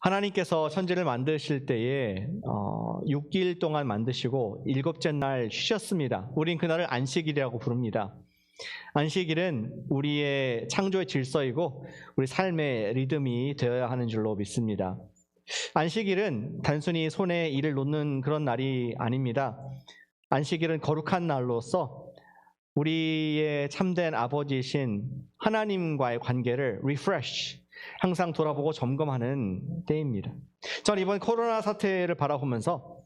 하나님께서 천지를 만드실 때에 6일 동안 만드시고 일곱째 날 쉬셨습니다. 우린 그날을 안식일이라고 부릅니다. 안식일은 우리의 창조의 질서이고 우리 삶의 리듬이 되어야 하는 줄로 믿습니다. 안식일은 단순히 손에 일을 놓는 그런 날이 아닙니다. 안식일은 거룩한 날로서 우리의 참된 아버지이신 하나님과의 관계를 refresh, 항상 돌아보고 점검하는 때입니다. 저는 이번 코로나 사태를 바라보면서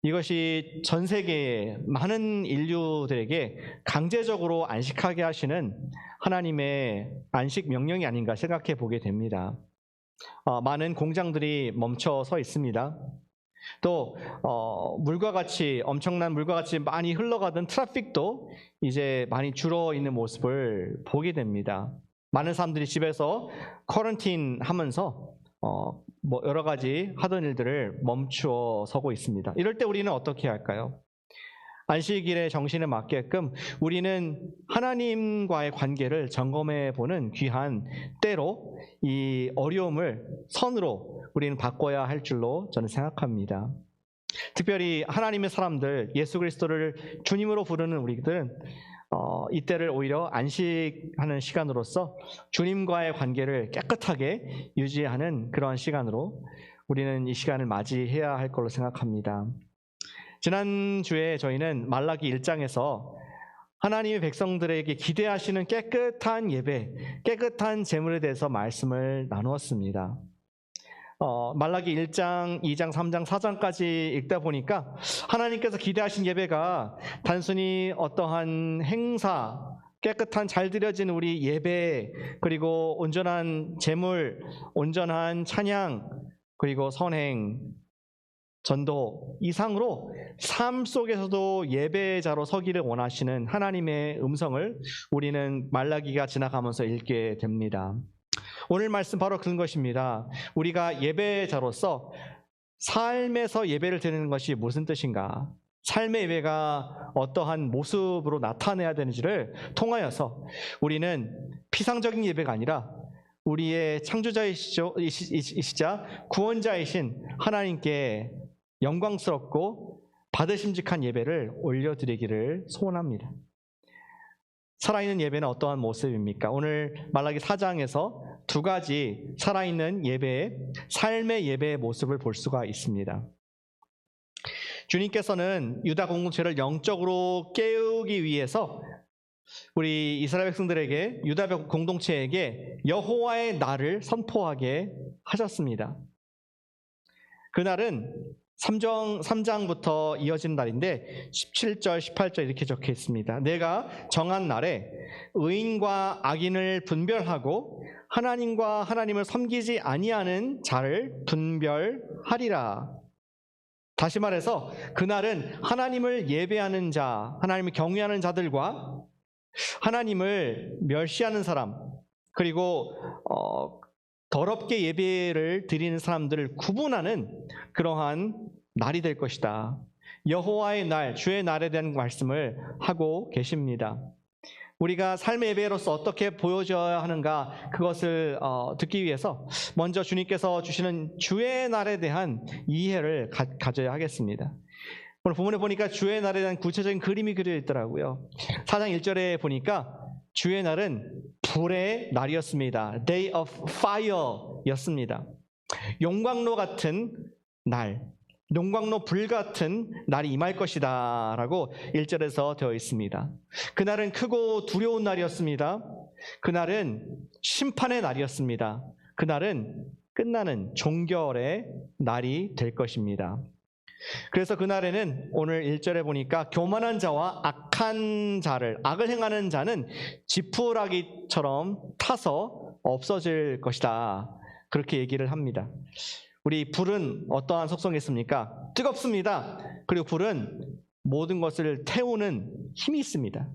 이것이 전 세계의 많은 인류들에게 강제적으로 안식하게 하시는 하나님의 안식 명령이 아닌가 생각해 보게 됩니다. 많은 공장들이 멈춰 서 있습니다. 또 엄청난 물과 같이 많이 흘러가던 트래픽도 이제 많이 줄어 있는 모습을 보게 됩니다. 많은 사람들이 집에서 쿼런틴 하면서 여러 가지 하던 일들을 멈추어 서고 있습니다. 이럴 때 우리는 어떻게 할까요? 안식일의 정신에 맞게끔 우리는 하나님과의 관계를 점검해 보는 귀한 때로 이 어려움을 선으로 우리는 바꿔야 할 줄로 저는 생각합니다. 특별히 하나님의 사람들, 예수 그리스도를 주님으로 부르는 우리들은 이때를 오히려 안식하는 시간으로서 주님과의 관계를 깨끗하게 유지하는 그러한 시간으로 우리는 이 시간을 맞이해야 할 걸로 생각합니다. 지난주에 저희는 말라기 1장에서 하나님의 백성들에게 기대하시는 깨끗한 예배, 깨끗한 제물에 대해서 말씀을 나누었습니다. 말라기 1장, 2장, 3장, 4장까지 읽다 보니까 하나님께서 기대하신 예배가 단순히 어떠한 행사, 깨끗한 잘 드려진 우리 예배, 그리고 온전한 제물, 온전한 찬양, 그리고 선행, 전도 이상으로 삶 속에서도 예배자로 서기를 원하시는 하나님의 음성을 우리는 말라기가 지나가면서 읽게 됩니다. 오늘 말씀 바로 그런 것입니다. 우리가 예배자로서 삶에서 예배를 드리는 것이 무슨 뜻인가? 삶의 예배가 어떠한 모습으로 나타내야 되는지를 통하여서 우리는 피상적인 예배가 아니라 우리의 창조자이시자 구원자이신 하나님께 영광스럽고 받으심직한 예배를 올려드리기를 소원합니다. 살아있는 예배는 어떠한 모습입니까? 오늘 말라기 4장에서 두 가지 살아있는 예배의, 삶의 예배의 모습을 볼 수가 있습니다. 주님께서는 유다 공동체를 영적으로 깨우기 위해서 우리 이스라엘 백성들에게, 유다 공동체에게 여호와의 날을 선포하게 하셨습니다. 그날은 3장부터 이어진 날인데 17절, 18절 이렇게 적혀 있습니다. 내가 정한 날에 의인과 악인을 분별하고 하나님과 하나님을 섬기지 아니하는 자를 분별하리라. 다시 말해서 그날은 하나님을 예배하는 자, 하나님을 경외하는 자들과 하나님을 멸시하는 사람, 그리고 더럽게 예배를 드리는 사람들을 구분하는 그러한 날이 될 것이다. 여호와의 날, 주의 날에 대한 말씀을 하고 계십니다. 우리가 삶의 예배로서 어떻게 보여줘야 하는가, 그것을 듣기 위해서 먼저 주님께서 주시는 주의 날에 대한 이해를 가져야 하겠습니다. 오늘 본문에 보니까 주의 날에 대한 구체적인 그림이 그려져 있더라고요. 4장 1절에 보니까 주의 날은 불의 날이었습니다. Day of fire였습니다. 용광로 같은 날, 용광로 불 같은 날이 임할 것이다 라고 1절에서 되어 있습니다. 그날은 크고 두려운 날이었습니다. 그날은 심판의 날이었습니다. 그날은 끝나는 종결의 날이 될 것입니다. 그래서 그날에는 오늘 1절에 보니까 교만한 자와 악한 자를, 악을 행하는 자는 지푸라기처럼 타서 없어질 것이다, 그렇게 얘기를 합니다. 우리 불은 어떠한 속성이 있습니까? 뜨겁습니다. 그리고 불은 모든 것을 태우는 힘이 있습니다.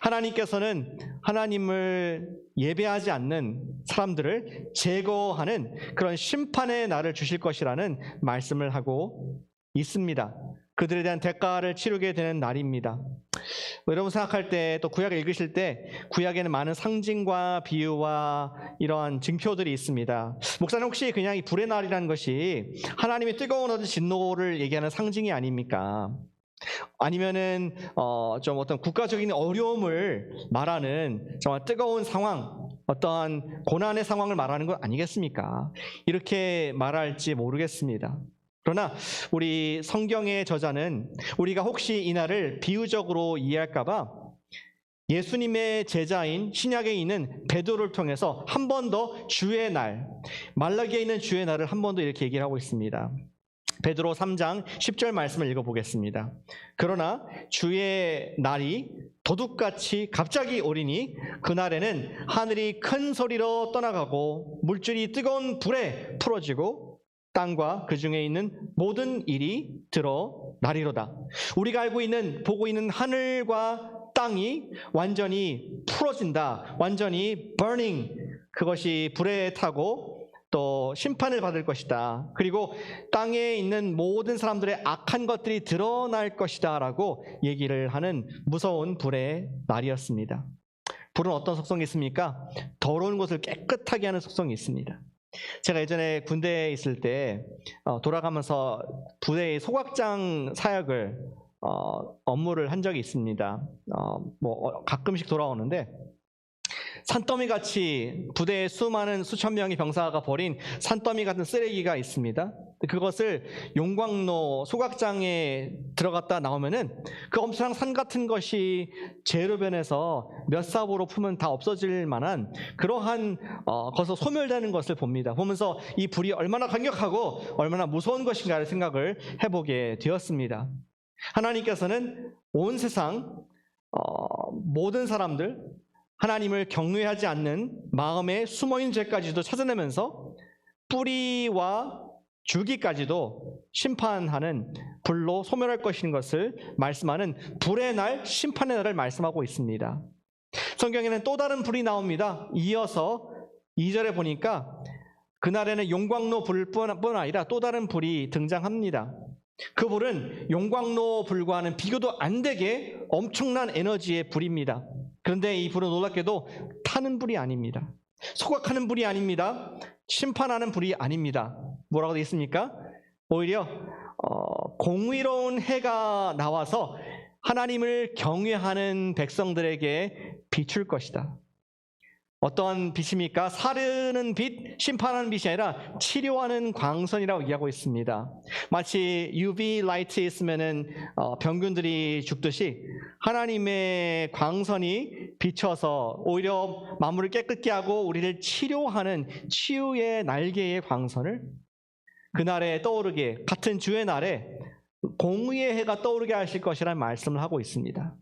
하나님께서는 하나님을 예배하지 않는 사람들을 제거하는 그런 심판의 날을 주실 것이라는 말씀을 하고 있습니다. 그들에 대한 대가를 치르게 되는 날입니다. 여러분 생각할 때 또 구약을 읽으실 때 구약에는 많은 상징과 비유와 이러한 증표들이 있습니다. 목사님 혹시 그냥 이 불의 날이라는 것이 하나님의 뜨거운 어떤 진노를 얘기하는 상징이 아닙니까? 아니면은 좀 어떤 국가적인 어려움을 말하는 정말 뜨거운 상황, 어떠한 고난의 상황을 말하는 것 아니겠습니까? 이렇게 말할지 모르겠습니다. 그러나 우리 성경의 저자는 우리가 혹시 이 날을 비유적으로 이해할까 봐 예수님의 제자인 신약에 있는 베드로를 통해서 한 번 더 주의 날, 말라기에 있는 주의 날을 한 번 더 이렇게 얘기를 하고 있습니다. 베드로 3장 10절 말씀을 읽어보겠습니다. 그러나 주의 날이 도둑같이 갑자기 오리니 그날에는 하늘이 큰 소리로 떠나가고 물줄이 뜨거운 불에 풀어지고 땅과 그 중에 있는 모든 일이 드러나리로다. 우리가 알고 있는 보고 있는 하늘과 땅이 완전히 풀어진다. 완전히 burning, 그것이 불에 타고 또 심판을 받을 것이다. 그리고 땅에 있는 모든 사람들의 악한 것들이 드러날 것이다 라고 얘기를 하는 무서운 불의 날이었습니다. 불은 어떤 속성이 있습니까? 더러운 것을 깨끗하게 하는 속성이 있습니다. 제가 예전에 군대에 있을 때 돌아가면서 부대의 소각장 사역을 업무를 한 적이 있습니다. 가끔씩 돌아오는데 산더미같이 부대에 수많은 수천 명의 병사가 버린 산더미 같은 쓰레기가 있습니다. 그것을 용광로 소각장에 들어갔다 나오면은 그 엄청난 산 같은 것이 재로 변해서 몇 삽으로 풀면 다 없어질 만한 그러한 거기서 소멸되는 것을 봅니다. 보면서 이 불이 얼마나 강력하고 얼마나 무서운 것인가를 생각을 해보게 되었습니다. 하나님께서는 온 세상 모든 사람들, 하나님을 경외하지 않는 마음에 숨어있는 죄까지도 찾아내면서 뿌리와 줄기까지도 심판하는 불로 소멸할 것인 것을 말씀하는 불의 날, 심판의 날을 말씀하고 있습니다. 성경에는 또 다른 불이 나옵니다. 이어서 2절에 보니까 그날에는 용광로 불뿐 아니라 또 다른 불이 등장합니다. 그 불은 용광로 불과는 비교도 안 되게 엄청난 에너지의 불입니다. 그런데 이 불은 놀랍게도 타는 불이 아닙니다. 소각하는 불이 아닙니다. 심판하는 불이 아닙니다. 뭐라고 되어 있습니까? 오히려 공의로운 해가 나와서 하나님을 경외하는 백성들에게 비출 것이다. 어떠한 빛입니까? 사르는 빛, 심판하는 빛이 아니라 치료하는 광선이라고 얘기하고 있습니다. 마치 UV 라이트 있으면은 병균들이 죽듯이 하나님의 광선이 비쳐서 오히려 만물을 깨끗게 하고 우리를 치료하는 치유의 날개의 광선을 그날에 떠오르게, 같은 주의 날에 공의의 해가 떠오르게 하실 것이라는 말씀을 하고 있습니다.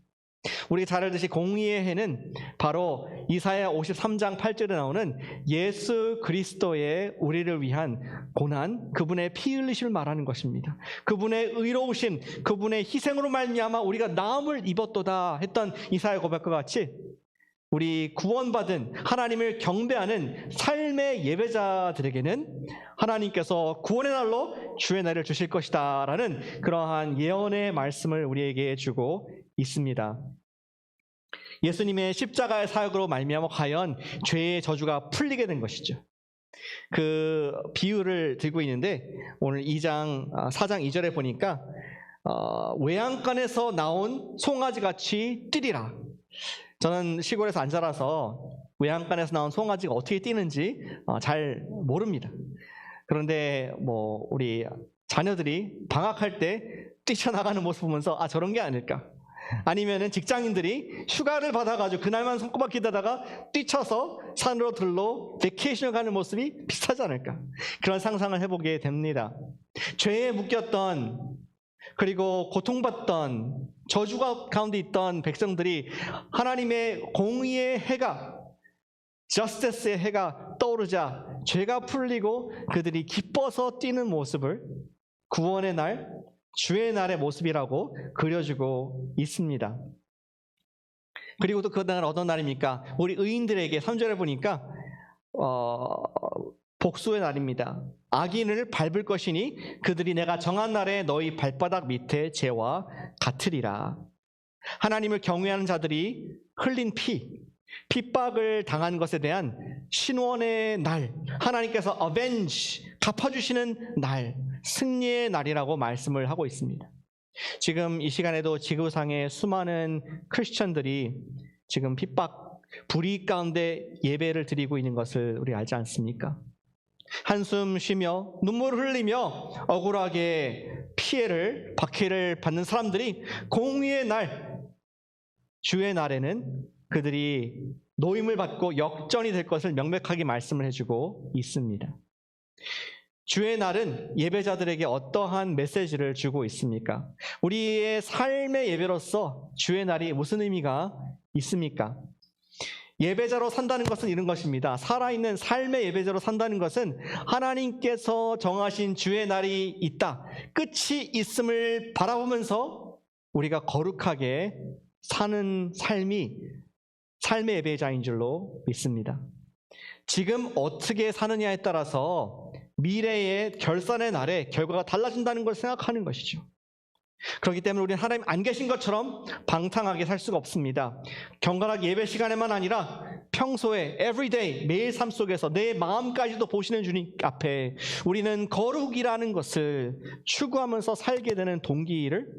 우리가 잘 알듯이 공의의 해는 바로 이사야 53장 8절에 나오는 예수 그리스도의 우리를 위한 고난, 그분의 피 흘리심을 말하는 것입니다. 그분의 의로우심, 그분의 희생으로 말미암아 우리가 나음을 입었도다 했던 이사야 고백과 같이 우리 구원받은 하나님을 경배하는 삶의 예배자들에게는 하나님께서 구원의 날로 주의 날을 주실 것이다 라는 그러한 예언의 말씀을 우리에게 주고 있습니다. 예수님의 십자가의 사역으로 말미암아 과연 죄의 저주가 풀리게 된 것이죠. 그 비유를 들고 있는데 오늘 4장 2절에 보니까 외양간에서 나온 송아지같이 뛰리라. 저는 시골에서 안 자라서 외양간에서 나온 송아지가 어떻게 뛰는지 잘 모릅니다. 그런데 우리 자녀들이 방학할 때 뛰쳐나가는 모습 보면서 저런 게 아닐까, 아니면은 직장인들이 휴가를 받아가지고 그날만 손꼽아 기다다가 뛰쳐서 산으로 들러 베케이션을 가는 모습이 비슷하지 않을까, 그런 상상을 해보게 됩니다. 죄에 묶였던, 그리고 고통받던, 저주가 가운데 있던 백성들이 하나님의 공의의 해가, 저스티스의 해가 떠오르자 죄가 풀리고 그들이 기뻐서 뛰는 모습을 구원의 날, 주의 날의 모습이라고 그려주고 있습니다. 그리고 또 그 날은 어떤 날입니까? 우리 의인들에게 3절에 보니까 복수의 날입니다. 악인을 밟을 것이니 그들이 내가 정한 날에 너희 발바닥 밑에 재와 같으리라. 하나님을 경외하는 자들이 흘린 핍박을 당한 것에 대한 신원의 날, 하나님께서 avenge, 갚아주시는 날, 승리의 날이라고 말씀을 하고 있습니다. 지금 이 시간에도 지구상의 수많은 크리스천들이 지금 핍박, 불의 가운데 예배를 드리고 있는 것을 우리 알지 않습니까? 한숨 쉬며 눈물을 흘리며 억울하게 박해를 받는 사람들이 공의의 날, 주의 날에는 그들이 노임을 받고 역전이 될 것을 명백하게 말씀을 해주고 있습니다. 주의 날은 예배자들에게 어떠한 메시지를 주고 있습니까? 우리의 삶의 예배로서 주의 날이 무슨 의미가 있습니까? 예배자로 산다는 것은 이런 것입니다. 살아있는 삶의 예배자로 산다는 것은 하나님께서 정하신 주의 날이 있다, 끝이 있음을 바라보면서 우리가 거룩하게 사는 삶이 삶의 예배자인 줄로 믿습니다. 지금 어떻게 사느냐에 따라서 미래의 결산의 날에 결과가 달라진다는 걸 생각하는 것이죠. 그렇기 때문에 우리는 하나님 안 계신 것처럼 방탕하게 살 수가 없습니다. 경건하게 예배 시간에만 아니라 평소에 everyday, 매일 삶 속에서 내 마음까지도 보시는 주님 앞에 우리는 거룩이라는 것을 추구하면서 살게 되는 동기를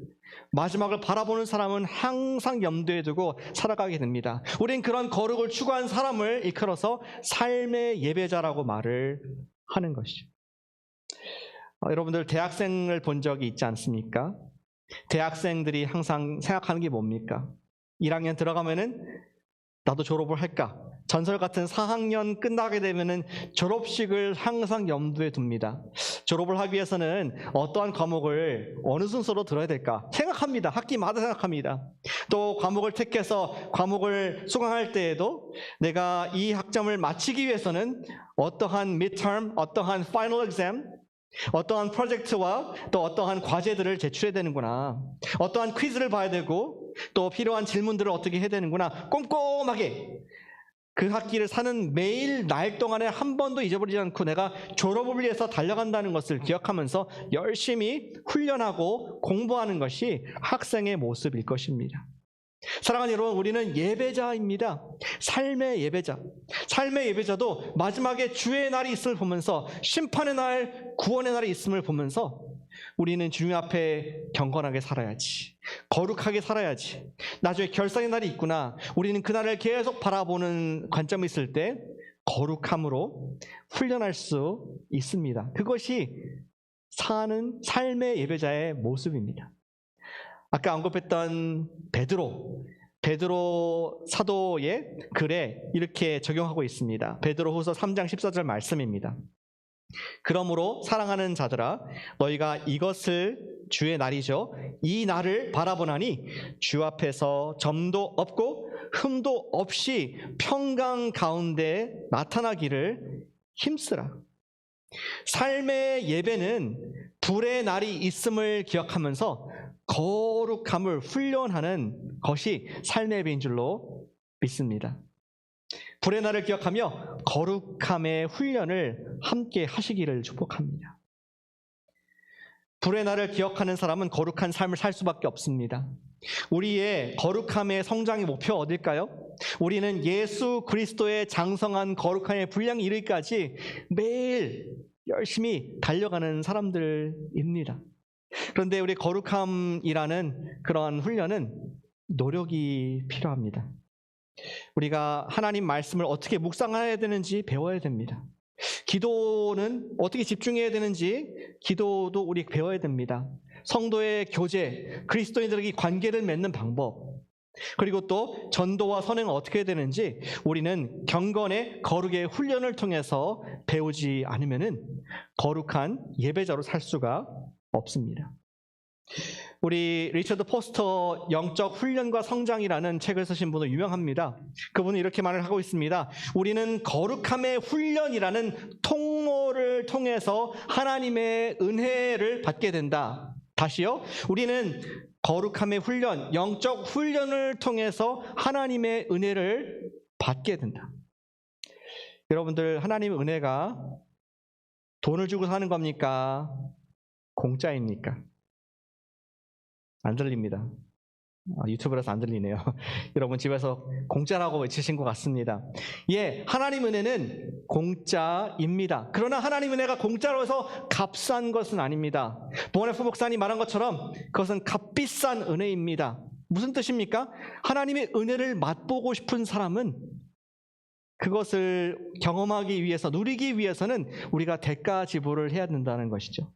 마지막을 바라보는 사람은 항상 염두에 두고 살아가게 됩니다. 우린 그런 거룩을 추구한 사람을 이끌어서 삶의 예배자라고 말을 하는 것이죠. 여러분들 대학생을 본 적이 있지 않습니까? 대학생들이 항상 생각하는 게 뭡니까? 1학년 들어가면은 나도 졸업을 할까? 전설 같은 4학년 끝나게 되면은 졸업식을 항상 염두에 둡니다. 졸업을 하기 위해서는 어떠한 과목을 어느 순서로 들어야 될까? 생각합니다. 학기마다 생각합니다. 또 과목을 택해서 과목을 수강할 때에도 내가 이 학점을 마치기 위해서는 어떠한 midterm, 어떠한 final exam, 어떠한 프로젝트와 또 어떠한 과제들을 제출해야 되는구나, 어떠한 퀴즈를 봐야 되고 또 필요한 질문들을 어떻게 해야 되는구나, 꼼꼼하게 그 학기를 사는 매일 날 동안에 한 번도 잊어버리지 않고 내가 졸업을 위해서 달려간다는 것을 기억하면서 열심히 훈련하고 공부하는 것이 학생의 모습일 것입니다. 사랑하는 여러분, 우리는 예배자입니다. 삶의 예배자. 삶의 예배자도 마지막에 주의 날이 있음을 보면서, 심판의 날, 구원의 날이 있음을 보면서 우리는 주님 앞에 경건하게 살아야지, 거룩하게 살아야지, 나중에 결산의 날이 있구나, 우리는 그날을 계속 바라보는 관점이 있을 때 거룩함으로 훈련할 수 있습니다. 그것이 사는 삶의 예배자의 모습입니다. 아까 언급했던 베드로 사도의 글에 이렇게 적용하고 있습니다. 베드로후서 3장 14절 말씀입니다. 그러므로 사랑하는 자들아, 너희가 이것을, 주의 날이죠, 이 날을 바라보나니 주 앞에서 점도 없고 흠도 없이 평강 가운데 나타나기를 힘쓰라. 삶의 예배는 불의 날이 있음을 기억하면서 거룩함을 훈련하는 것이 삶의 예배인 줄로 믿습니다. 불의 날을 기억하며 거룩함의 훈련을 함께 하시기를 축복합니다. 불의 날을 기억하는 사람은 거룩한 삶을 살 수밖에 없습니다. 우리의 거룩함의 성장의 목표 어딜까요? 우리는 예수 그리스도의 장성한 거룩함의 분량에 이르기까지 매일 열심히 달려가는 사람들입니다. 그런데 우리 거룩함이라는 그러한 훈련은 노력이 필요합니다. 우리가 하나님 말씀을 어떻게 묵상해야 되는지 배워야 됩니다. 기도는 어떻게 집중해야 되는지 기도도 우리 배워야 됩니다. 성도의 교제, 그리스도인들에게 관계를 맺는 방법, 그리고 또 전도와 선행은 어떻게 해야 되는지 우리는 경건의 거룩의 훈련을 통해서 배우지 않으면은 거룩한 예배자로 살 수가 없습니다. 우리 리처드 포스터 영적 훈련과 성장이라는 책을 쓰신 분은 유명합니다. 그분은 이렇게 말을 하고 있습니다. 우리는 거룩함의 훈련이라는 통로를 통해서 하나님의 은혜를 받게 된다. 다시요. 우리는 거룩함의 훈련, 영적 훈련을 통해서 하나님의 은혜를 받게 된다. 여러분들, 하나님의 은혜가 돈을 주고 사는 겁니까? 공짜입니까? 안 들립니다. 유튜브라서 안 들리네요. 여러분 집에서 공짜라고 외치신 것 같습니다. 예, 하나님 은혜는 공짜입니다. 그러나 하나님 은혜가 공짜로 해서 값싼 것은 아닙니다. 보네프 목사님 말한 것처럼 그것은 값비싼 은혜입니다. 무슨 뜻입니까? 하나님의 은혜를 맛보고 싶은 사람은 그것을 경험하기 위해서, 누리기 위해서는 우리가 대가 지불을 해야 된다는 것이죠.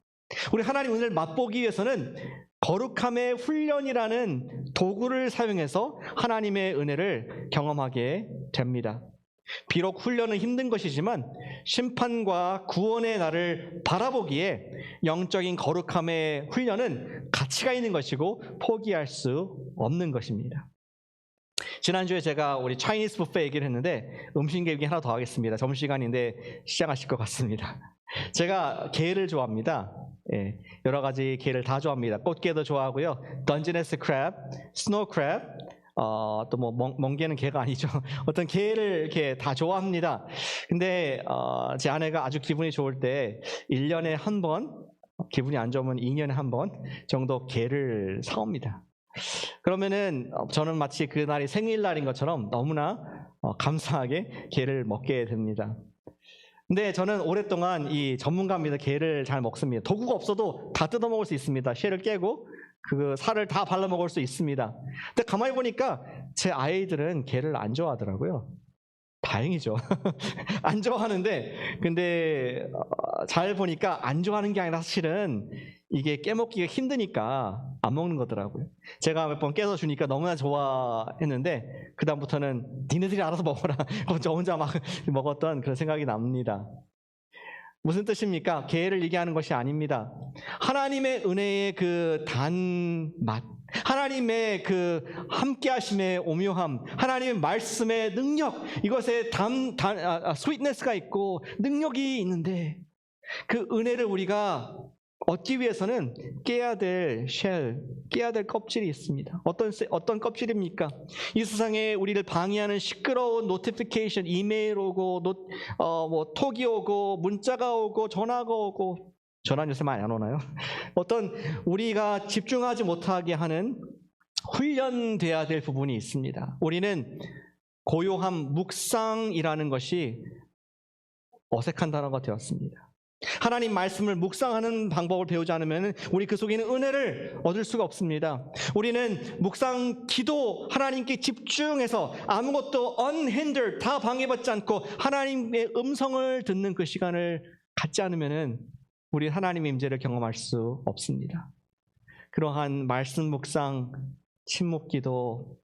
우리 하나님 은혜를 맛보기 위해서는 거룩함의 훈련이라는 도구를 사용해서 하나님의 은혜를 경험하게 됩니다. 비록 훈련은 힘든 것이지만 심판과 구원의 날을 바라보기에 영적인 거룩함의 훈련은 가치가 있는 것이고 포기할 수 없는 것입니다. 지난주에 제가 우리 차이니스 뷔페 얘기를 했는데 음식 얘기 하나 더 하겠습니다. 점심시간인데 시작하실 것 같습니다. 제가 게를 좋아합니다. 예, 여러 가지 게를 다 좋아합니다. 꽃게도 좋아하고요. 던지네스 크랩, 스노우 크랩, 또 뭐 멍게는 게가 아니죠. 어떤 게를 이렇게 다 좋아합니다. 근데 제 아내가 아주 기분이 좋을 때 1년에 한 번, 기분이 안 좋으면 2년에 한 번 정도 게를 사옵니다. 그러면은 저는 마치 그날이 생일날인 것처럼 너무나 감사하게 게를 먹게 됩니다. 근데 저는 오랫동안 이 전문가입니다. 게를 잘 먹습니다. 도구가 없어도 다 뜯어 먹을 수 있습니다. 쇠를 깨고 그 살을 다 발라 먹을 수 있습니다. 근데 가만히 보니까 제 아이들은 게를 안 좋아하더라고요. 다행이죠. 안 좋아하는데 근데 잘 보니까 안 좋아하는 게 아니라 사실은 이게 깨먹기가 힘드니까 안 먹는 거더라고요. 제가 몇 번 깨서 주니까 너무나 좋아했는데 그 다음부터는 니네들이 알아서 먹어라. 저 혼자 막 먹었던 그런 생각이 납니다. 무슨 뜻입니까? 게를 얘기하는 것이 아닙니다. 하나님의 은혜의 그 단맛, 하나님의 그 함께하심의 오묘함, 하나님의 말씀의 능력, 이것에 스윗네스가 있고 능력이 있는데 그 은혜를 우리가 얻기 위해서는 깨야 될 깨야 될 껍질이 있습니다. 어떤 껍질입니까? 이 세상에 우리를 방해하는 시끄러운 노티피케이션, 이메일 오고, 톡이 오고, 문자가 오고, 전화가 오고, 전화는 요새 많이 안 오나요? 어떤 우리가 집중하지 못하게 하는 훈련돼야 될 부분이 있습니다. 우리는 고요함, 묵상이라는 것이 어색한 단어가 되었습니다. 하나님 말씀을 묵상하는 방법을 배우지 않으면 우리 그 속에 있는 은혜를 얻을 수가 없습니다. 우리는 묵상, 기도, 하나님께 집중해서 아무것도 unhindered, 다 방해받지 않고 하나님의 음성을 듣는 그 시간을 갖지 않으면 우리 하나님의 임재를 경험할 수 없습니다. 그러한 말씀 묵상, 침묵 기도,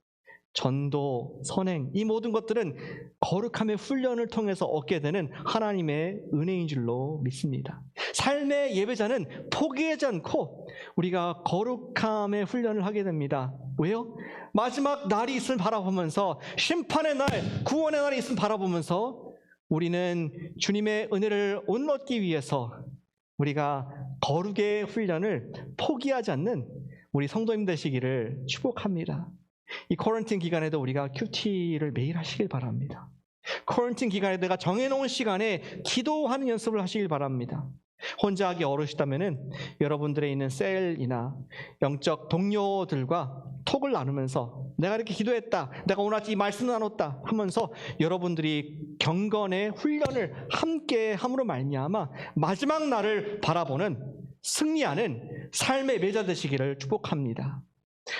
전도, 선행, 이 모든 것들은 거룩함의 훈련을 통해서 얻게 되는 하나님의 은혜인 줄로 믿습니다. 삶의 예배자는 포기하지 않고 우리가 거룩함의 훈련을 하게 됩니다. 왜요? 마지막 날이 있음을 바라보면서, 심판의 날, 구원의 날이 있음을 바라보면서 우리는 주님의 은혜를 얻기 위해서 우리가 거룩의 훈련을 포기하지 않는 우리 성도님 되시기를 축복합니다. 이 코런틴 기간에도 우리가 큐티를 매일 하시길 바랍니다. 코런틴 기간에 내가 정해놓은 시간에 기도하는 연습을 하시길 바랍니다. 혼자 하기 어려우시다면 여러분들의 있는 셀이나 영적 동료들과 톡을 나누면서 내가 이렇게 기도했다, 내가 오늘 아침 이 말씀 나눴다 하면서 여러분들이 경건의 훈련을 함께 함으로 말미암아 마지막 날을 바라보는, 승리하는 삶의 예배자 되시기를 축복합니다.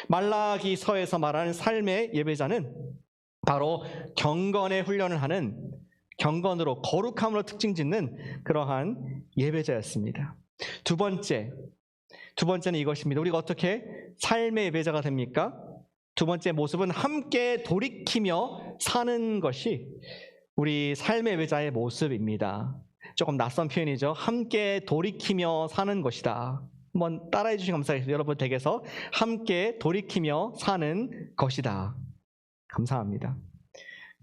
말라기서에서 말하는 삶의 예배자는 바로 경건의 훈련을 하는, 경건으로 거룩함으로 특징 짓는 그러한 예배자였습니다. 두 번째는 이것입니다. 우리가 어떻게 삶의 예배자가 됩니까? 두 번째 모습은 함께 돌이키며 사는 것이 우리 삶의 예배자의 모습입니다. 조금 낯선 표현이죠. 함께 돌이키며 사는 것이다. 한번 따라해 주시면 감사하겠습니다. 여러분 댁에서 함께 돌이키며 사는 것이다. 감사합니다.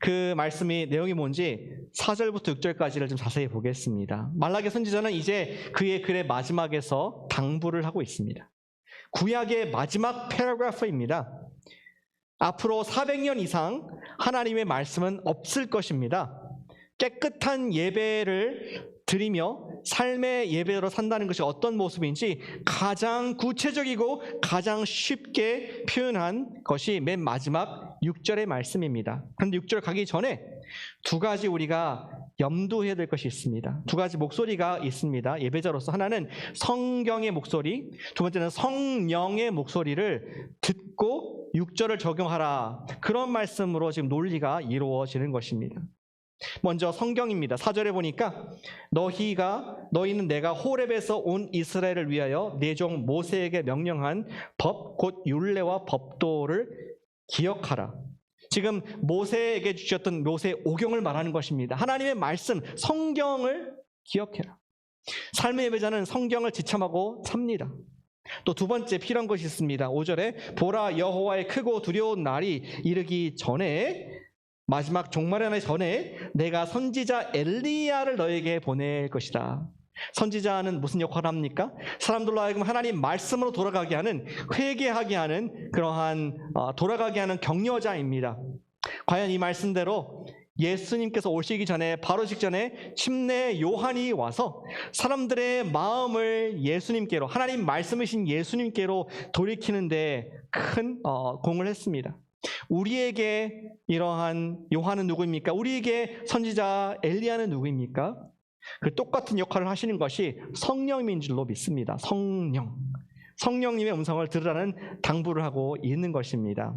그 말씀이 내용이 뭔지 4절부터 6절까지를 좀 자세히 보겠습니다. 말라기 선지자는 이제 그의 글의 마지막에서 당부를 하고 있습니다. 구약의 마지막 패러그래프입니다. 앞으로 400년 이상 하나님의 말씀은 없을 것입니다. 깨끗한 예배를 드리며 삶의 예배로 산다는 것이 어떤 모습인지 가장 구체적이고 가장 쉽게 표현한 것이 맨 마지막 6절의 말씀입니다. 그런데 6절 가기 전에 두 가지 우리가 염두해야 될 것이 있습니다. 두 가지 목소리가 있습니다. 예배자로서 하나는 성경의 목소리, 두 번째는 성령의 목소리를 듣고 6절을 적용하라. 그런 말씀으로 지금 논리가 이루어지는 것입니다. 먼저 성경입니다. 4절에 보니까 너희는 내가 호렙에서 온 이스라엘을 위하여 내 종 모세에게 명령한 법 곧 율례와 법도를 기억하라. 지금 모세에게 주셨던 모세 오경을 말하는 것입니다. 하나님의 말씀, 성경을 기억해라. 삶의 예배자는 성경을 지참하고 삽니다. 또 두 번째 필요한 것이 있습니다. 5절에 보라 여호와의 크고 두려운 날이 이르기 전에, 마지막 종말의 날 전에 내가 선지자 엘리야를 너에게 보낼 것이다. 선지자는 무슨 역할을 합니까? 사람들로 하여금 하나님 말씀으로 돌아가게 하는, 회개하게 하는 그러한 돌아가게 하는 격려자입니다. 과연 이 말씀대로 예수님께서 오시기 전에, 바로 직전에 침례 요한이 와서 사람들의 마음을 예수님께로, 하나님 말씀이신 예수님께로 돌이키는데 큰 공을 했습니다. 우리에게 이러한 요한은 누구입니까? 우리에게 선지자 엘리야는 누구입니까? 그 똑같은 역할을 하시는 것이 성령인 줄로 믿습니다. 성령님의 음성을 들으라는 당부를 하고 있는 것입니다.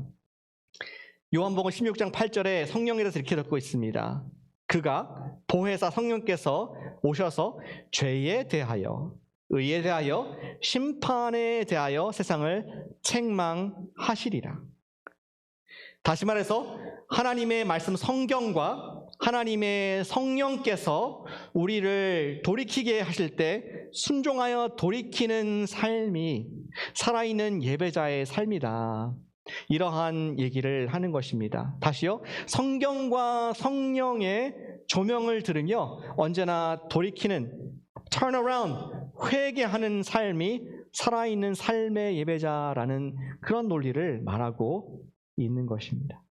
요한복음 16장 8절에 성령에 대해서 이렇게 적고 있습니다. 그가 보혜사 성령께서 오셔서 죄에 대하여, 의에 대하여, 심판에 대하여 세상을 책망하시리라. 다시 말해서 하나님의 말씀 성경과 하나님의 성령께서 우리를 돌이키게 하실 때 순종하여 돌이키는 삶이 살아있는 예배자의 삶이다. 이러한 얘기를 하는 것입니다. 다시요. 성경과 성령의 조명을 들으며 언제나 돌이키는, turn around, 회개하는 삶이 살아있는 삶의 예배자라는 그런 논리를 말하고 있는 것입니다.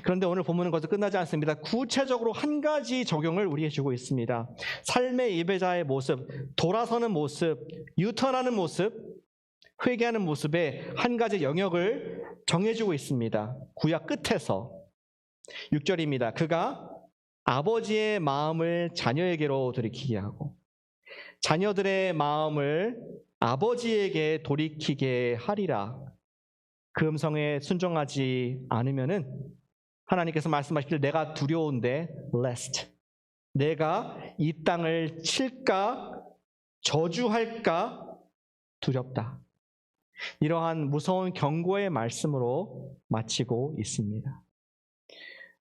그런데 오늘 본문은 거기서 끝나지 않습니다. 구체적으로 한 가지 적용을 우리에게 주고 있습니다. 삶의 예배자의 모습, 돌아서는 모습, 유턴하는 모습, 회개하는 모습의 한 가지 영역을 정해주고 있습니다. 구약 끝에서 6절입니다. 그가 아버지의 마음을 자녀에게로 돌이키게 하고 자녀들의 마음을 아버지에게 돌이키게 하리라. 그 음성에 순종하지 않으면은 하나님께서 말씀하시길 내가 두려운데 lest, 내가 이 땅을 칠까 저주할까 두렵다. 이러한 무서운 경고의 말씀으로 마치고 있습니다.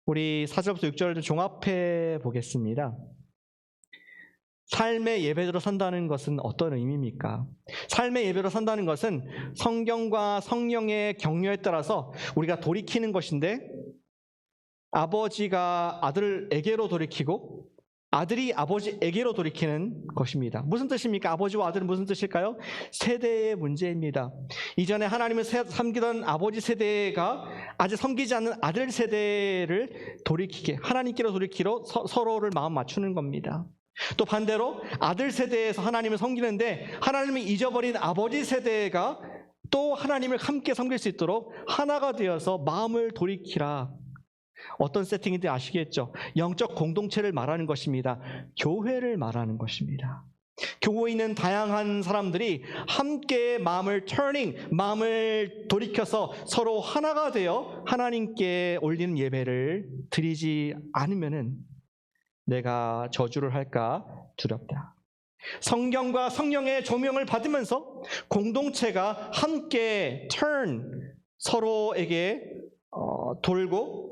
우리 4절부터 6절을 종합해 보겠습니다. 삶의 예배로 산다는 것은 어떤 의미입니까? 삶의 예배로 산다는 것은 성경과 성령의 격려에 따라서 우리가 돌이키는 것인데, 아버지가 아들에게로 돌이키고 아들이 아버지에게로 돌이키는 것입니다. 무슨 뜻입니까? 아버지와 아들은 무슨 뜻일까요? 세대의 문제입니다. 이전에 하나님을 섬기던 아버지 세대가 아직 섬기지 않는 아들 세대를 돌이키게, 하나님께로 돌이키러 서로를 마음 맞추는 겁니다. 또 반대로 아들 세대에서 하나님을 섬기는데 하나님을 잊어버린 아버지 세대가 또 하나님을 함께 섬길 수 있도록 하나가 되어서 마음을 돌이키라. 어떤 세팅인지 아시겠죠? 영적 공동체를 말하는 것입니다. 교회를 말하는 것입니다. 교회에 있는 다양한 사람들이 함께 마음을 마음을 돌이켜서 서로 하나가 되어 하나님께 올리는 예배를 드리지 않으면은 내가 저주를 할까 두렵다. 성경과 성령의 조명을 받으면서 공동체가 함께 서로에게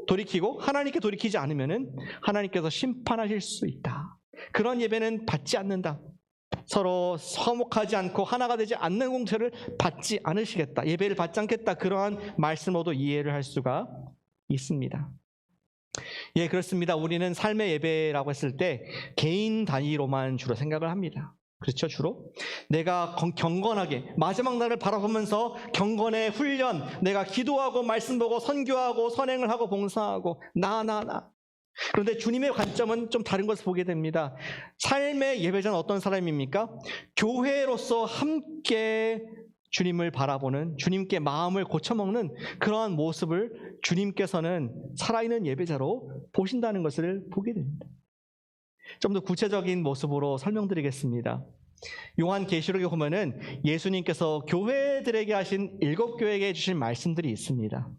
돌이키고 하나님께 돌이키지 않으면은 하나님께서 심판하실 수 있다. 그런 예배는 받지 않는다. 서로 화목하지 않고 하나가 되지 않는 공동체를 받지 않으시겠다. 예배를 받지 않겠다. 그러한 말씀으로도 이해를 할 수가 있습니다. 예, 그렇습니다. 우리는 삶의 예배라고 했을 때 개인 단위로만 주로 생각을 합니다. 그렇죠, 주로? 내가 경건하게 마지막 날을 바라보면서 경건의 훈련, 내가 기도하고 말씀 보고 선교하고 선행을 하고 봉사하고 나 그런데 주님의 관점은 좀 다른 것을 보게 됩니다. 삶의 예배자는 어떤 사람입니까? 교회로서 함께 주님을 바라보는, 주님께 마음을 고쳐먹는 그러한 모습을 주님께서는 살아있는 예배자로 보신다는 것을 보게 됩니다. 좀 더 구체적인 모습으로 설명드리겠습니다. 요한계시록에 보면은 예수님께서 교회들에게 하신 7교회에게 주신 말씀들이 있습니다.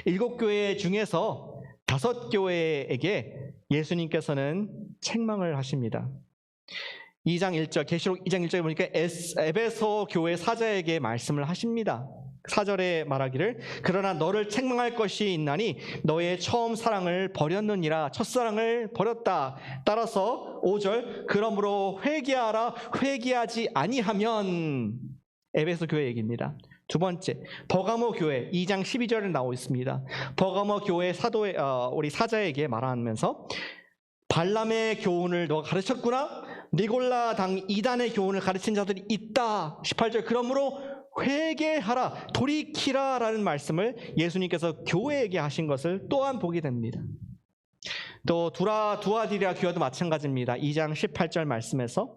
7교회 중에서 5교회에게 예수님께서는 책망을 하십니다. 2장 1절, 계시록 2장 1절에 보니까 에베소 교회 사자에게 말씀을 하십니다. 4절에 말하기를 그러나 너를 책망할 것이 있나니 너의 처음 사랑을 버렸느니라. 첫사랑을 버렸다. 따라서 5절 그러므로 회개하라. 회개하지 아니하면, 에베소 교회 얘기입니다. 두 번째, 버가모 교회 2장 12절에 나오고 있습니다. 버가모 교회 사도의 우리 사자에게 말하면서 발람의 교훈을 너가 가르쳤구나. 니골라 당 이단의 교훈을 가르친 자들이 있다. 18절 그러므로 회개하라, 돌이키라 라는 말씀을 예수님께서 교회에게 하신 것을 또한 보게 됩니다. 또 두아디라 교회도 마찬가지입니다. 2장 18절 말씀에서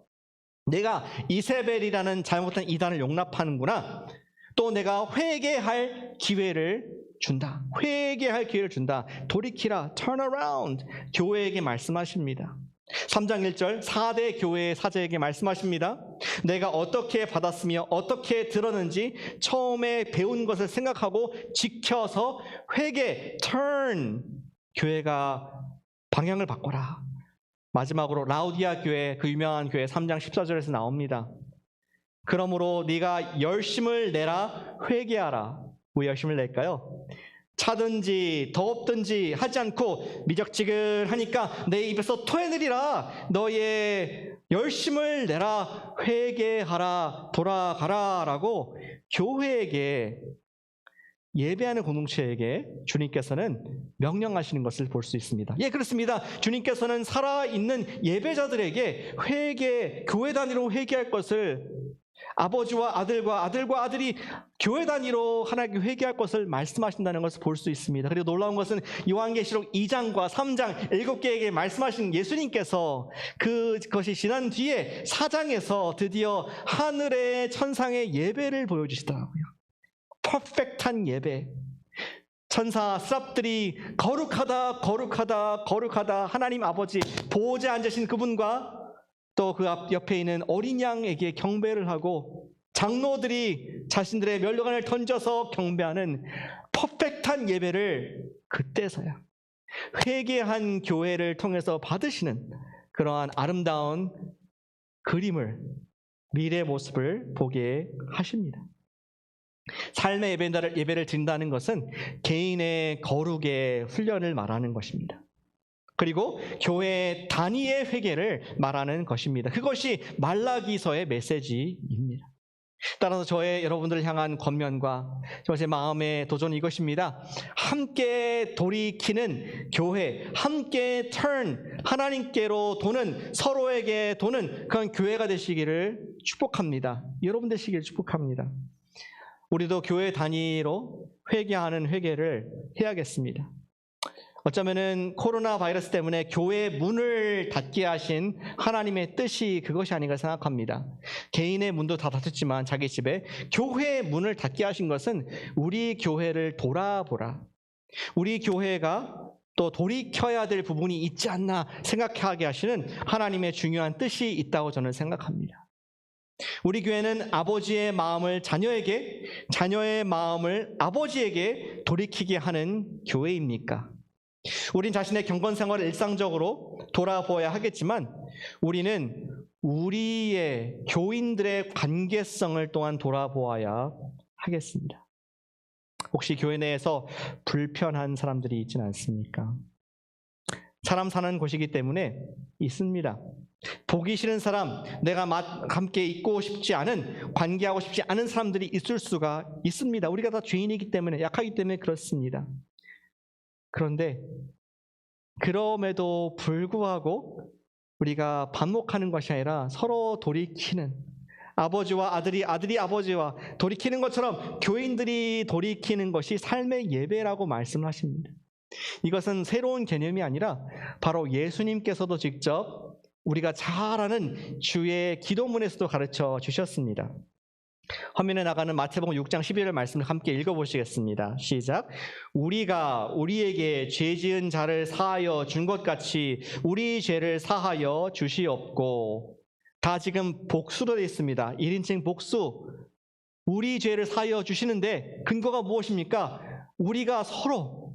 내가 이세벨이라는 잘못한 이단을 용납하는구나. 또 내가 회개할 기회를 준다. 회개할 기회를 준다. 돌이키라, turn around. 교회에게 말씀하십니다. 3장 1절 4대 교회의 사제에게 말씀하십니다. 내가 어떻게 받았으며 어떻게 들었는지 처음에 배운 것을 생각하고 지켜서 회개, turn. 교회가 방향을 바꿔라. 마지막으로 라우디아 교회, 그 유명한 교회 3장 14절에서 나옵니다. 그러므로 네가 열심을 내라. 회개하라. 왜 열심을 낼까요? 차든지 더웠든지 하지 않고 미적지근하니까 내 입에서 토해내리라. 너의 열심을 내라. 회개하라. 돌아가라 라고 교회에게, 예배하는 공동체에게 주님께서는 명령하시는 것을 볼 수 있습니다. 예, 그렇습니다. 주님께서는 살아있는 예배자들에게 교회 단위로 회개할 것을, 아버지와 아들과 아들이 교회 단위로 하나님께 회개할 것을 말씀하신다는 것을 볼 수 있습니다. 그리고 놀라운 것은 요한계시록 2장과 3장 7개에게 말씀하신 예수님께서 그것이 지난 뒤에 4장에서 드디어 하늘의 천상의 예배를 보여주시더라고요. 퍼펙트한 예배. 천사 스랍들이 거룩하다 거룩하다 거룩하다 하나님 아버지 보호자에 앉으신 그분과 또 그 옆에 있는 어린 양에게 경배를 하고 장로들이 자신들의 면류관을 던져서 경배하는 퍼펙트한 예배를 그때서야 회개한 교회를 통해서 받으시는 그러한 아름다운 그림을, 미래의 모습을 보게 하십니다. 삶의 예배를 드린다는 것은 개인의 거룩의 훈련을 말하는 것입니다. 그리고 교회 단위의 회개를 말하는 것입니다. 그것이 말라기서의 메시지입니다. 따라서 여러분들을 향한 권면과 제 마음의 도전은 이것입니다. 함께 돌이키는 교회, 함께 하나님께로 도는, 서로에게 도는 그런 교회가 되시기를 축복합니다. 여러분 되시기를 축복합니다. 우리도 교회 단위로 회개하는 회개를 해야겠습니다. 어쩌면은 코로나 바이러스 때문에 교회 문을 닫게 하신 하나님의 뜻이 그것이 아닌가 생각합니다. 개인의 문도 다 닫혔지만 자기 집에 교회의 문을 닫게 하신 것은 우리 교회를 돌아보라. 우리 교회가 또 돌이켜야 될 부분이 있지 않나 생각하게 하시는 하나님의 중요한 뜻이 있다고 저는 생각합니다. 우리 교회는 아버지의 마음을 자녀에게, 자녀의 마음을 아버지에게 돌이키게 하는 교회입니까? 우린 자신의 경건 생활을 일상적으로 돌아보아야 하겠지만 우리는 우리의 교인들의 관계성을 또한 돌아보아야 하겠습니다. 혹시 교회 내에서 불편한 사람들이 있지는 않습니까? 사람 사는 곳이기 때문에 있습니다. 보기 싫은 사람, 내가 함께 있고 싶지 않은, 관계하고 싶지 않은 사람들이 있을 수가 있습니다. 우리가 다 죄인이기 때문에, 약하기 때문에 그렇습니다. 그런데 그럼에도 불구하고 우리가 반목하는 것이 아니라 서로 돌이키는, 아버지와 아들이 아버지와 돌이키는 것처럼 교인들이 돌이키는 것이 삶의 예배라고 말씀을 하십니다. 이것은 새로운 개념이 아니라 바로 예수님께서도 직접 우리가 잘 아는 주의 기도문에서도 가르쳐 주셨습니다. 화면에 나가는 마태복음 6장 11절 말씀을 함께 읽어보시겠습니다. 시작. 우리가 우리에게 죄 지은 자를 사하여 준 것 같이 우리 죄를 사하여 주시옵고. 다 지금 복수로 되어 있습니다. 1인칭 복수. 우리 죄를 사하여 주시는데 근거가 무엇입니까? 우리가 서로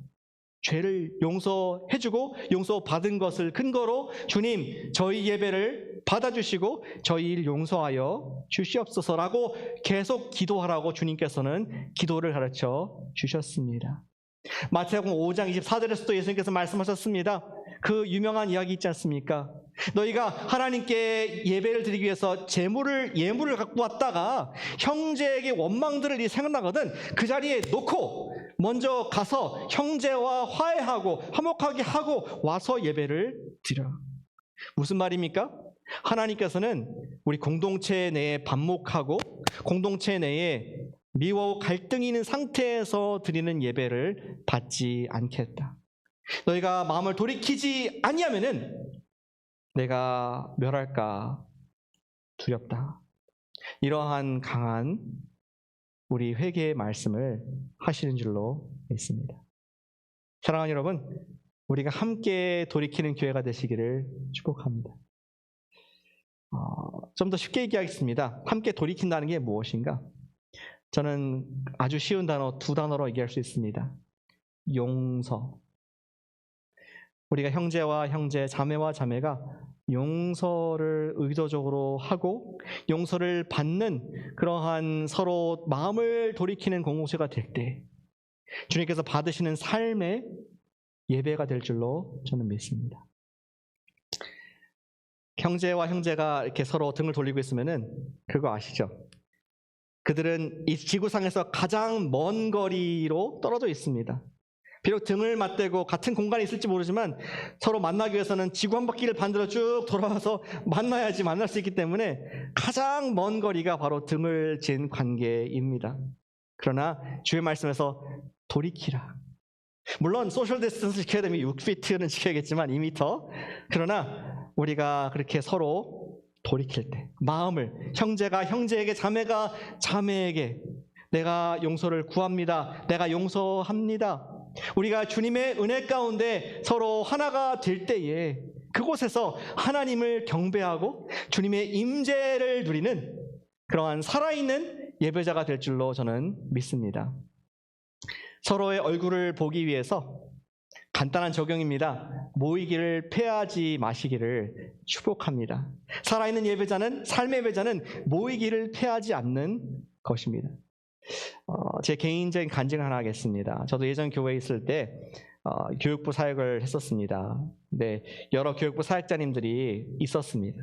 죄를 용서해주고 용서받은 것을 근거로 주님 저희 예배를 받아주시고 저희를 용서하여 주시옵소서라고 계속 기도하라고 주님께서는 기도를 가르쳐 주셨습니다. 마태복음 5장 24절에서도 예수님께서 말씀하셨습니다. 그 유명한 이야기 있지 않습니까? 너희가 하나님께 예배를 드리기 위해서 예물을 갖고 왔다가 형제에게 원망들을 생각나거든 그 자리에 놓고 먼저 가서 형제와 화해하고 화목하게 하고 와서 예배를 드려. 무슨 말입니까? 하나님께서는 우리 공동체 내에 반목하고 공동체 내에 미워하고 갈등이 있는 상태에서 드리는 예배를 받지 않겠다. 너희가 마음을 돌이키지 아니하면은 내가 멸할까 두렵다. 이러한 강한 우리 회개의 말씀을 하시는 줄로 믿습니다. 사랑하는 여러분, 우리가 함께 돌이키는 교회가 되시기를 축복합니다. 좀 더 쉽게 얘기하겠습니다. 함께 돌이킨다는 게 무엇인가? 저는 아주 쉬운 단어, 두 단어로 얘기할 수 있습니다. 용서. 우리가 형제와 형제, 자매와 자매가 용서를 의도적으로 하고 용서를 받는 그러한 서로 마음을 돌이키는 공동체가 될 때 주님께서 받으시는 삶의 예배가 될 줄로 저는 믿습니다. 형제와 형제가 이렇게 서로 등을 돌리고 있으면은 그거 아시죠? 그들은 이 지구상에서 가장 먼 거리로 떨어져 있습니다. 비록 등을 맞대고 같은 공간에 있을지 모르지만 서로 만나기 위해서는 지구 한 바퀴를 반대로 쭉 돌아와서 만나야지 만날 수 있기 때문에 가장 먼 거리가 바로 등을 진 관계입니다. 그러나 주의 말씀에서 돌이키라. 물론 소셜 디스턴스 지켜야 되면 6피트는 지켜야겠지만 2m. 그러나 우리가 그렇게 서로 돌이킬 때 마음을 형제가 형제에게 자매가 자매에게 내가 용서를 구합니다. 내가 용서합니다. 우리가 주님의 은혜 가운데 서로 하나가 될 때에 그곳에서 하나님을 경배하고 주님의 임재를 누리는 그러한 살아있는 예배자가 될 줄로 저는 믿습니다. 서로의 얼굴을 보기 위해서 간단한 적용입니다. 모이기를 패하지 마시기를 축복합니다. 살아있는 예배자는, 삶의 예배자는 모이기를 패하지 않는 것입니다. 제 개인적인 간증을 하나 하겠습니다. 저도 예전 교회에 있을 때 교육부 사역을 했었습니다. 근데 여러 교육부 사역자님들이 있었습니다.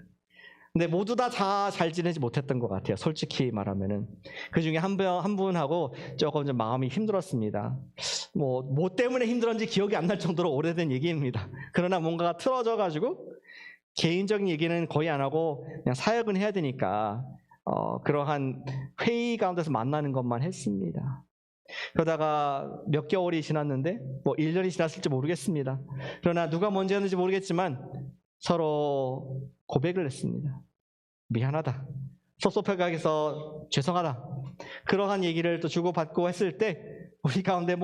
근데 모두 다 잘 지내지 못했던 것 같아요. 솔직히 말하면은. 그 중에 한 분하고 조금 좀 마음이 힘들었습니다. 뭐 때문에 힘들었는지 기억이 안 날 정도로 오래된 얘기입니다. 그러나 뭔가가 틀어져가지고 개인적인 얘기는 거의 안 하고 그냥 사역은 해야 되니까 그러한 회의 가운데서 만나는 것만 했습니다. 그러다가 몇 개월이 지났는데 1년이 지났을지 모르겠습니다. 그러나 누가 먼저 했는지 모르겠지만 서로 고백을 했습니다. 미안하다. 섭섭하게 해서 죄송하다. 그러한 얘기를 또 주고받고 했을 때 우리 가운데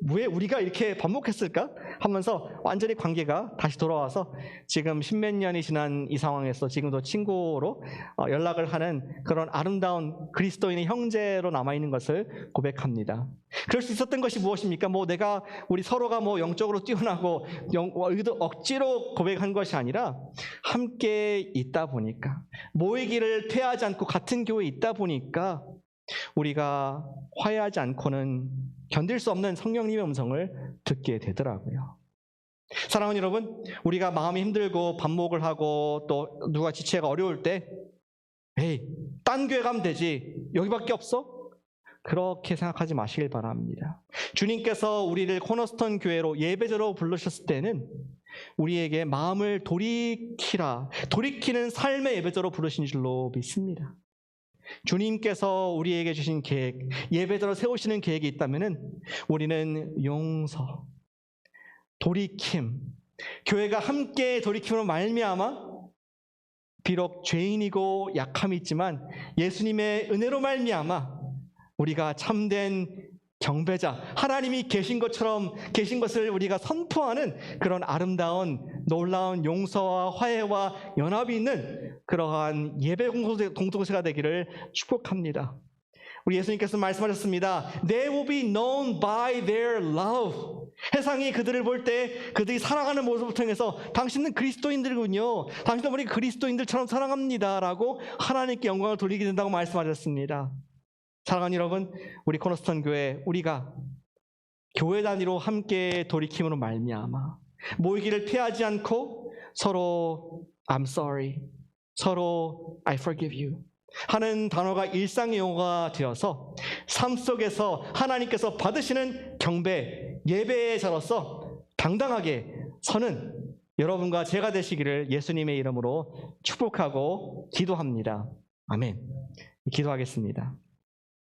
왜 우리가 이렇게 반복했을까? 하면서 완전히 관계가 다시 돌아와서 지금 십몇 년이 지난 이 상황에서 지금도 친구로 연락을 하는 그런 아름다운 그리스도인의 형제로 남아있는 것을 고백합니다. 그럴 수 있었던 것이 무엇입니까? 우리 서로가 영적으로 뛰어나고 억지로 고백한 것이 아니라 함께 있다 보니까 모이기를 패하지 않고 같은 교회에 있다 보니까 우리가 화해하지 않고는 견딜 수 없는 성령님의 음성을 듣게 되더라고요. 사랑하는 여러분, 우리가 마음이 힘들고 반목을 하고 또 누가 지체가 어려울 때 에이, 딴 교회 가면 되지. 여기밖에 없어? 그렇게 생각하지 마시길 바랍니다. 주님께서 우리를 코너스톤 교회로 예배자로 부르셨을 때는 우리에게 마음을 돌이키는 삶의 예배자로 부르신 줄로 믿습니다. 주님께서 우리에게 주신 계획, 예배자로 세우시는 계획이 있다면 우리는 용서, 돌이킴, 교회가 함께 돌이킴으로 말미암아 비록 죄인이고 약함이 있지만 예수님의 은혜로 말미암아 우리가 참된 경배자, 하나님이 계신 것처럼 계신 것을 우리가 선포하는 그런 아름다운 놀라운 용서와 화해와 연합이 있는 그러한 예배 공동체가 되기를 축복합니다. 우리 예수님께서 말씀하셨습니다. They will be known by their love. 세상이 그들을 볼 때 그들이 사랑하는 모습을 통해서 당신은 그리스도인들군요. 당신은 우리 그리스도인들처럼 사랑합니다. 라고 하나님께 영광을 돌리게 된다고 말씀하셨습니다. 사랑하는 여러분, 우리 코너스톤 교회, 우리가 교회 단위로 함께 돌이킴으로 말미암아 모이기를 피하지 않고 서로 I'm sorry, 서로 I forgive you 하는 단어가 일상의 용어가 되어서 삶 속에서 하나님께서 받으시는 경배, 예배의 자로서 당당하게 서는 여러분과 제가 되시기를 예수님의 이름으로 축복하고 기도합니다. 아멘. 기도하겠습니다.